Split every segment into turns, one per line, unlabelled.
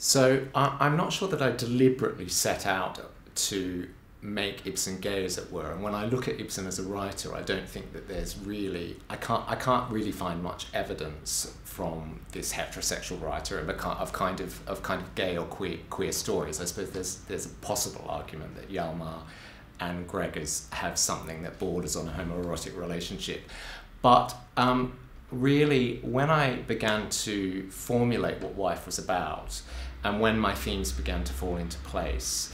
So I'm not sure that I deliberately set out to make Ibsen gay, as it were. And when I look at Ibsen as a writer, I don't think that there's really, I can't really find much evidence from this heterosexual writer of kind of gay or queer stories. I suppose there's a possible argument that Hjalmar and Gregers have something that borders on a homoerotic relationship, but really, when I began to formulate what Wife was about, and when my themes began to fall into place,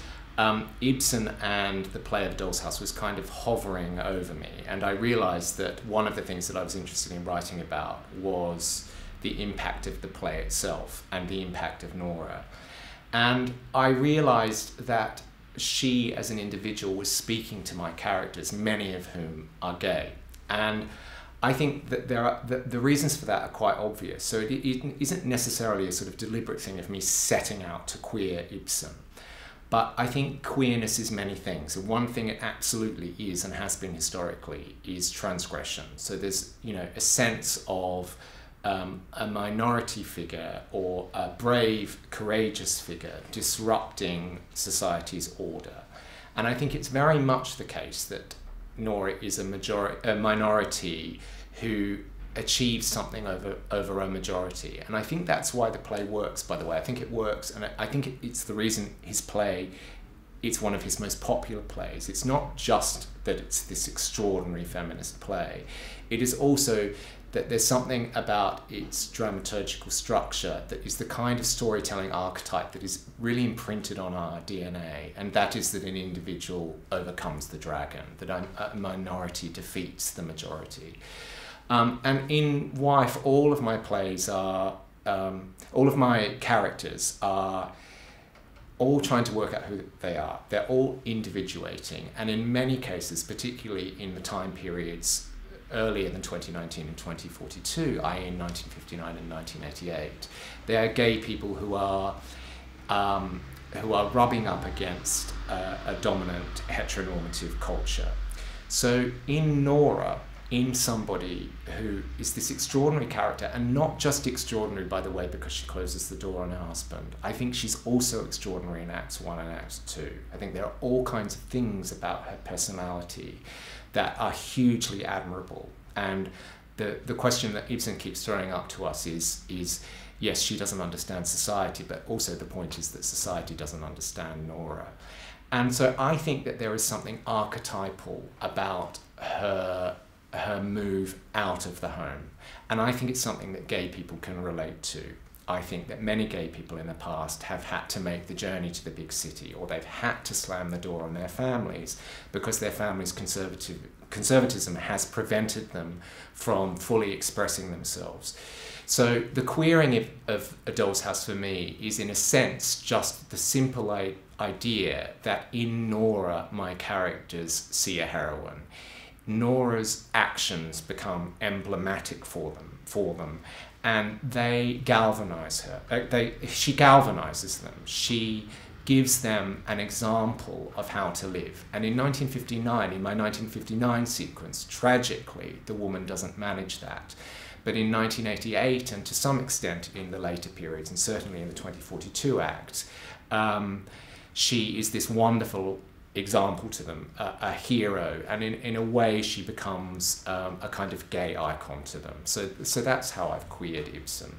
Ibsen and the play of A Doll's House was kind of hovering over me, and I realised that one of the things that I was interested in writing about was the impact of the play itself and the impact of Nora. And I realised that she, as an individual, was speaking to my characters, many of whom are gay. And I think that the reasons for that are quite obvious. So it isn't necessarily a sort of deliberate thing of me setting out to queer Ibsen. But I think queerness is many things. And one thing it absolutely is, and has been historically, is transgression. So there's, a sense of a minority figure or a brave, courageous figure disrupting society's order. And I think it's very much the case that Nora is a minority who achieves something over a majority. And I think that's why the play works, by the way. I think it works, and I think it's the reason it's one of his most popular plays. It's not just that it's this extraordinary feminist play. It is also that there's something about its dramaturgical structure that is the kind of storytelling archetype that is really imprinted on our DNA, and that is that an individual overcomes the dragon, that a minority defeats the majority. And in Wife, all of my characters are all trying to work out who they are. They're all individuating, and in many cases, particularly in the time periods earlier than 2019 and 2042, i.e. in 1959 and 1988, they are gay people who are rubbing up against a dominant heteronormative culture. So in Nora, in somebody who is this extraordinary character, and not just extraordinary, by the way, because she closes the door on her husband. I think she's also extraordinary in Acts 1 and Acts 2. I think there are all kinds of things about her personality that are hugely admirable. And the question that Ibsen keeps throwing up to us is yes, she doesn't understand society, but also the point is that society doesn't understand Nora. And so I think that there is something archetypal about her move out of the home. And I think it's something that gay people can relate to. I think that many gay people in the past have had to make the journey to the big city, or they've had to slam the door on their families because their family's conservatism has prevented them from fully expressing themselves. So the queering of A Doll's House for me is, in a sense, just the simple idea that in Nora my characters see a heroine. Nora's actions become emblematic for them, and they galvanize her. She galvanizes them. She gives them an example of how to live. And in 1959, in my 1959 sequence, tragically, the woman doesn't manage that. But in 1988, and to some extent in the later periods, and certainly in the 2042 act, she is this wonderful example to them, a hero, and in a way she becomes a kind of gay icon to them. So that's how I've queered Ibsen.